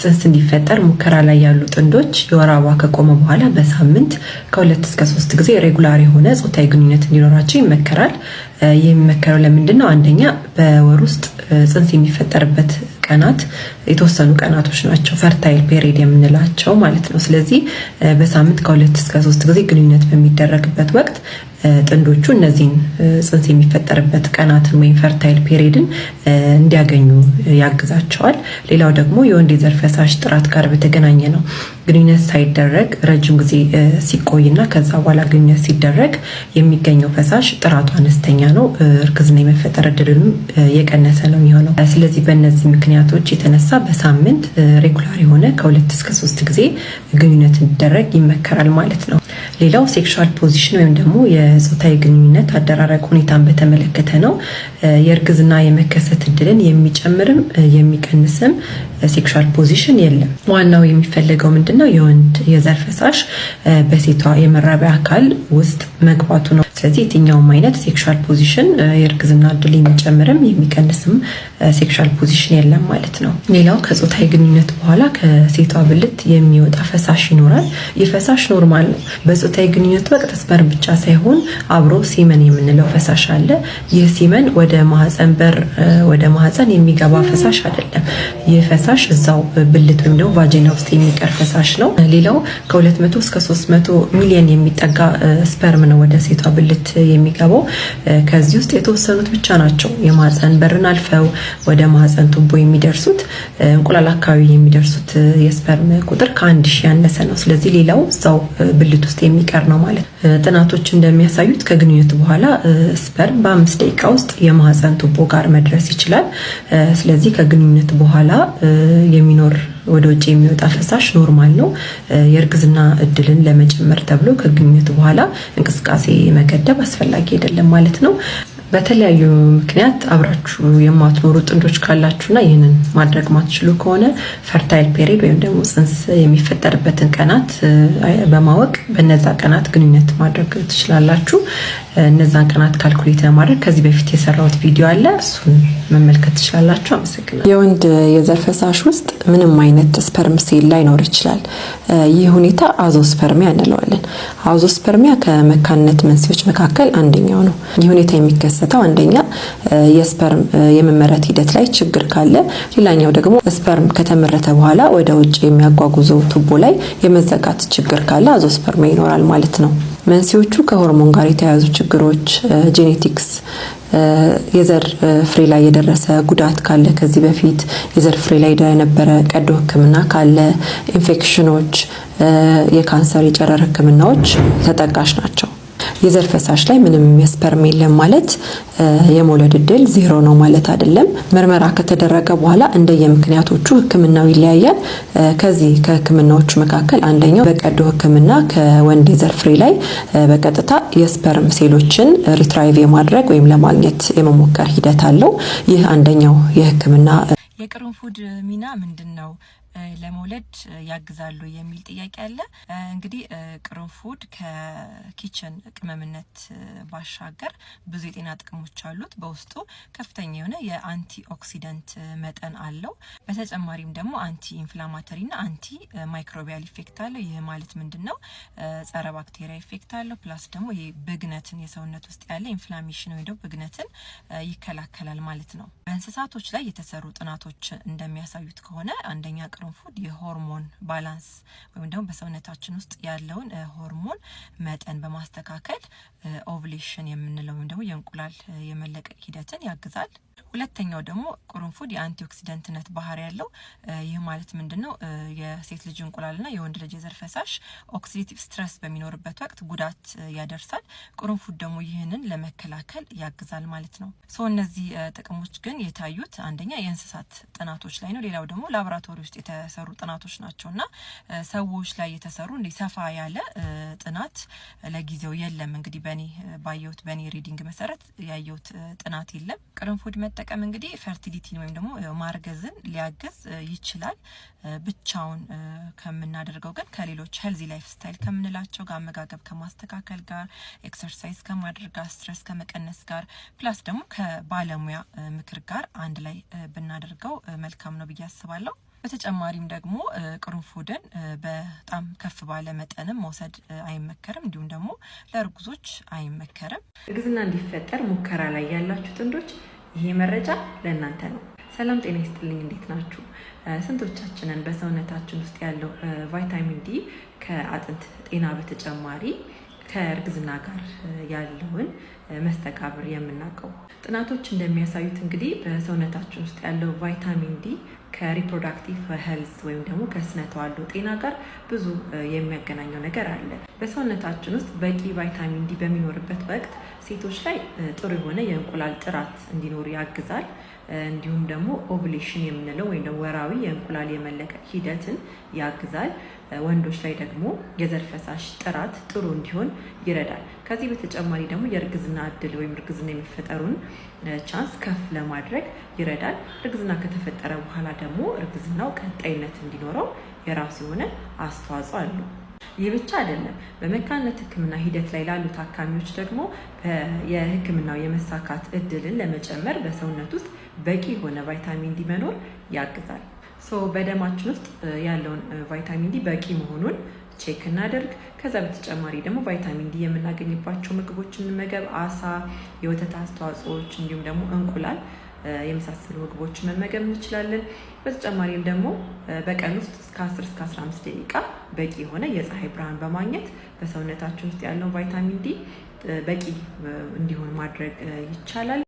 ጽንስ እንዲፈጠር ሙከራ ላይ ያሉ ጥንዶች የወር አበባ ከቆመ በኋላ በሳምንት ከ2 እስከ 3 ጊዜ ሬጉላር የሆነ ጾታዊ ግንኙነት እንዲኖራቸው ይመከራል። የሚመከረው ለምንድን ነው? አንደኛ በወር ውስጥ ጽንስ የሚፈጠርበት ቀናት የተወሰኑ ቀናቶች ናቸው፣ ፈርታይል ፔሪድ የምንላቸው ማለት ነው። ስለዚህ በሳምንት ከ2 እስከ 3 ጊዜ ግንኙነት በሚደረግበት ወቅት ጥንዶቹ እነዚህን ጽንስ የሚፈጠርበት ቀናትን ወይም ፈርታይል ፔሪድን እንዲያገኙ ያግዛቸዋል። ሌላው ደግሞ የወንድ የዘር ፈሳሽ ጥራት ጋር በተገናኘ ነው። ግንኙነት ሳይደረግ ረጅም ጊዜ ሲቆይና ከዛ በኋላ ግንኙነት ሲደረግ የሚገኘው ፈሳሽ ጥራቱ አነስተኛ ነው፣ እርግዝና የመፈጠር እድልንም የቀነሰ ነው የሚሆነው። ስለዚህ በእነዚህ ምክንያቶች የተነሳ በሳምንት ሬጉላር የሆነ ከ2 እስከ 3 ጊዜ ግንኙነት እንዲደረግ ይመከራል ማለት ነው። ሌላው ሴክሹዋል ፖዚሽን ወይም ደግሞ የጾታዊ ግንኙነት አደራረግ ሁኔታን በተመለከተ ነው። የእርግዝና የመከሰት እድልን የሚጨምርም የሚቀንስም ሴክሹዋል ፖዚሽን የለም። ዋናው የሚፈለገው ምንድነው? የወንድ የዘር ፈሳሽ በሴቷ የመራቢያ አካል ውስጥ መግባቱ ነው። ስለዚህ የትኛውም አይነት ሴክሹዋል ፖዚሽን የእርግዝና እድል የሚጨምርም የሚቀንስም ሴክሹዋል ፖዚሽን የለም ማለት ነው። ሌላው ከጾታዊ ግንኙነት በኋላ ከሴቷ ብልት የሚወጣ ፈሳሽ ይኖራል። ይህ ፈሳሽ ኖርማል ነው። በጾታዊ ግንኙነት ወቅት ስፐርም ብቻ ሳይሆን አብሮ ሲመን የምንለው ፈሳሽ አለ። ይህ ሲመን ወደ ማህፀን በር ወደ ማህፀን የሚገባ ፈሳሽ አይደለም። ይህ ፈሳሽ እዛው ብልት ወይም ደግሞ ቫጂና ውስጥ የሚቀር ፈሳሽ ነው። ሌላው ከ200 እስከ 300 ሚሊዮን የሚጠጋ ስፐርም ነው ወደ ሴቷ ብልት የሚገባው። ከዚህ ውስጥ የተወሰኑት ብቻ ናቸው የማህፀን በርን አልፈው ወደ ማህፀን ቱቦ የሚደርሱት። እንቁላል አካባቢ የሚደርሱት የስፐርም ቁጥር ከ1000 ያነሰ ነው። ስለዚህ ሌላው እዛው ብልት ውስጥ የሚቀር ነው ማለት ነው። ጥናቶች እንደሚያሳዩት ከግንኙነት በኋላ ስፐርም በ5 ደቂቃ ውስጥ የማህፀን ቱቦ ጋር መድረስ ይችላል። ስለዚህ ከግንኙነት በኋላ የሚኖር ወደ ውጭ የሚወጣ ፈሳሽ ኖርማል ነው። የእርግዝና እድልን ለመጨመር ተብሎ ከግንኙነት በኋላ እንቅስቃሴ መገደብ አስፈላጊ አይደለም ማለት ነው። በተለያዩ ምክንያት አብራችሁ የማትኖሩ ጥንዶች ካላችሁና ይህንን ማድረግ ማትችሉ ከሆነ ፈርታይል ፔሪድ ወይም ደግሞ ጽንስ የሚፈጠርበትን ቀናት በማወቅ በነዛ ቀናት ግንኙነት ማድረግ ትችላላችሁ። እነዛን ቀናት ካልኩሌት ለማድረግ ከዚህ በፊት የሰራሁት ቪዲዮ አለ፣ እሱን መመልከት ትችላላችሁ። አመሰግናለሁ። የወንድ የዘር ፈሳሽ ውስጥ ምንም አይነት ስፐርም ሴል ላይኖር ይችላል። ይህ ሁኔታ አዞስፐርሚያ እንለዋለን። አዞስፐርሚያ ከመካንነት መንስኤዎች መካከል አንደኛው ነው። ይህ ሁኔታ የሚከሰተው አንደኛ የስፐርም የመመረት ሂደት ላይ ችግር ካለ፣ ሌላኛው ደግሞ ስፐርም ከተመረተ በኋላ ወደ ውጭ የሚያጓጉዘው ቱቦ ላይ የመዘጋት ችግር ካለ አዞስፐርሚያ ይኖራል ማለት ነው። መንስኤዎቹ ከሆርሞን ጋር የተያያዙ ችግሮች፣ ጄኔቲክስ፣ የዘር ፍሬ ላይ የደረሰ ጉዳት ካለ፣ ከዚህ በፊት የዘር ፍሬ ላይ የነበረ ቀዶ ሕክምና ካለ፣ ኢንፌክሽኖች፣ የካንሰር የጨረር ሕክምናዎች ተጠቃሽ ናቸው። የዘር ፈሳሽ ላይ ምንም የስፐርም የለም ማለት የመውለድ እድል 0 ነው ማለት አይደለም። ምርመራ ከተደረገ በኋላ እንደየምክንያቶቹ ህክምናው ይለያያል። ከዚህ ከህክምናዎቹ መካከል አንደኛው በቀዶ ህክምና ከወንድ የዘር ፍሬ ላይ በቀጥታ የስፐርም ሴሎችን ሪትራይቭ የማድረግ ወይም ለማግኘት የመሞከር ሂደት አለው። ይህ አንደኛው የህክምና። የቅርንፉድ ሚና ምንድነው? ለመውለድ ያግዛሉ የሚል ጥያቄ አለ። እንግዲህ ቅርንፉድ ከኪችን ቅመምነት ባሻገር ብዙ የጤና ጥቅሞች አሉት። በውስጡ ከፍተኛ የሆነ የአንቲ ኦክሲደንት መጠን አለው። በተጨማሪም ደግሞ አንቲ ኢንፍላማተሪና አንቲ ማይክሮቢያል ኢፌክት አለው። ይህ ማለት ምንድነው? ጸረ ባክቴሪያ ኢፌክት አለው። ፕላስ ደግሞ የብግነትን የሰውነት ውስጥ ያለ ኢንፍላሜሽን ወይ ደግሞ ብግነትን ይከላከላል ማለት ነው። በእንስሳቶች ላይ የተሰሩ ጥናቶች እንደሚያሳዩት ከሆነ አንደኛ ቅርንፉድ የሆርሞን ባላንስ ወይም ደግሞ በሰውነታችን ውስጥ ያለውን ሆርሞን መጠን በማስተካከል ኦቭሌሽን የምንለው ወይም ደግሞ የእንቁላል የመለቀቅ ሂደትን ያግዛል። ሁለተኛው ደግሞ ቅርንፉድ የአንቲኦክሲደንትነት ባህሪ ያለው። ይህ ማለት ምንድነው? የሴት ልጅ እንቁላልና የወንድ ልጅ የዘር ፈሳሽ ኦክሲዴቲቭ ስትረስ በሚኖርበት ወቅት ጉዳት ያደርሳል። ቅርንፉድ ደግሞ ይህንን ለመከላከል ያግዛል ማለት ነው። እነዚህ ጥቅሞች ግን የታዩት አንደኛ የእንስሳት ጥናቶች ላይ ነው። ሌላው ደግሞ ላቦራቶሪ ውስጥ የተሰሩ ጥናቶች ናቸውና ሰዎች ላይ የተሰሩ እንዲህ ሰፋ ያለ ጥናት ለጊዜው የለም። እንግዲህ በኔ ሪዲንግ መሰረት ያየሁት ጥናት የለም። ቅርንፉድ መጠቀም እንግዲህ ፈርቲሊቲን ወይም ደግሞ ማርገዝን ሊያግዝ ይችላል። ብቻውን ከምናደርገው ግን ከሌሎች ሄልዚ ላይፍ ስታይል ከምንላቸው ጋር አመጋገብ ከማስተካከል ጋር፣ ኤክሰርሳይዝ ከማድረግ ጋር፣ ስትረስ ከመቀነስ ጋር ፕላስ ደግሞ ከባለሙያ ምክር ጋር አንድ ላይ ብናደርገው መልካም ነው ብዬ አስባለሁ። በተጨማሪም ደግሞ ቅርንፉድን በጣም ከፍ ባለ መጠንም መውሰድ አይመከርም። እንዲሁም ደግሞ ለእርጉዞች አይመከርም። እርግዝና እንዲፈጠር ሙከራ ላይ ያላችሁ ጥንዶች ይሄ መረጃ ለእናንተ ነው። ሰላም ጤና ይስጥልኝ፣ እንዴት ናችሁ? ስንቶቻችንን በሰውነታችን ውስጥ ያለው ቫይታሚን ዲ ከአጥንት ጤና በተጨማሪ ከእርግዝና ጋር ያለውን መስተጋብር የምናውቀው? ጥናቶች እንደሚያሳዩት እንግዲህ በሰውነታችን ውስጥ ያለው ቫይታሚን ዲ ከሪፕሮዳክቲቭ ሄልዝ ወይም ደግሞ ከስነ ተዋልዶ ጤና ጋር ብዙ የሚያገናኘው ነገር አለ። በሰውነታችን ውስጥ በቂ ቫይታሚን ዲ በሚኖርበት ወቅት ሴቶች ላይ ጥሩ የሆነ የእንቁላል ጥራት እንዲኖር ያግዛል። እንዲሁም ደግሞ ኦቭሌሽን የምንለው ወይም ደግሞ ወራዊ የእንቁላል የመለቀቅ ሂደትን ያግዛል። ወንዶች ላይ ደግሞ የዘር ፈሳሽ ጥራት ጥሩ እንዲሆን ይረዳል። ከዚህ በተጨማሪ ደግሞ የእርግዝና እድል ወይም እርግዝና የሚፈጠሩን ቻንስ ከፍ ለማድረግ ይረዳል። እርግዝና ከተፈጠረ በኋላ ደግሞ እርግዝናው ቀጣይነት እንዲኖረው የራሱ የሆነ አስተዋጽኦ አለው። ይህ ብቻ አይደለም። በመካንነት ሕክምና ሂደት ላይ ላሉ ታካሚዎች ደግሞ የሕክምናው የመሳካት እድልን ለመጨመር በሰውነት ውስጥ በቂ የሆነ ቫይታሚን ዲ መኖር ያግዛል። በደማችን ውስጥ ያለውን ቫይታሚን ዲ በቂ መሆኑን ቼክ እናደርግ። ከዛ በተጨማሪ ደግሞ ቫይታሚን ዲ የምናገኝባቸው ምግቦችን እንመገብ። አሳ፣ የወተት አስተዋጽኦዎች እንዲሁም ደግሞ እንቁላል የመሳሰሉ ምግቦችን መመገብ እንችላለን። በተጨማሪም ደግሞ በቀን ውስጥ እስከ 10 እስከ 15 ደቂቃ በቂ የሆነ የፀሐይ ብርሃን በማግኘት በሰውነታችን ውስጥ ያለው ቫይታሚን ዲ በቂ እንዲሆን ማድረግ ይቻላል።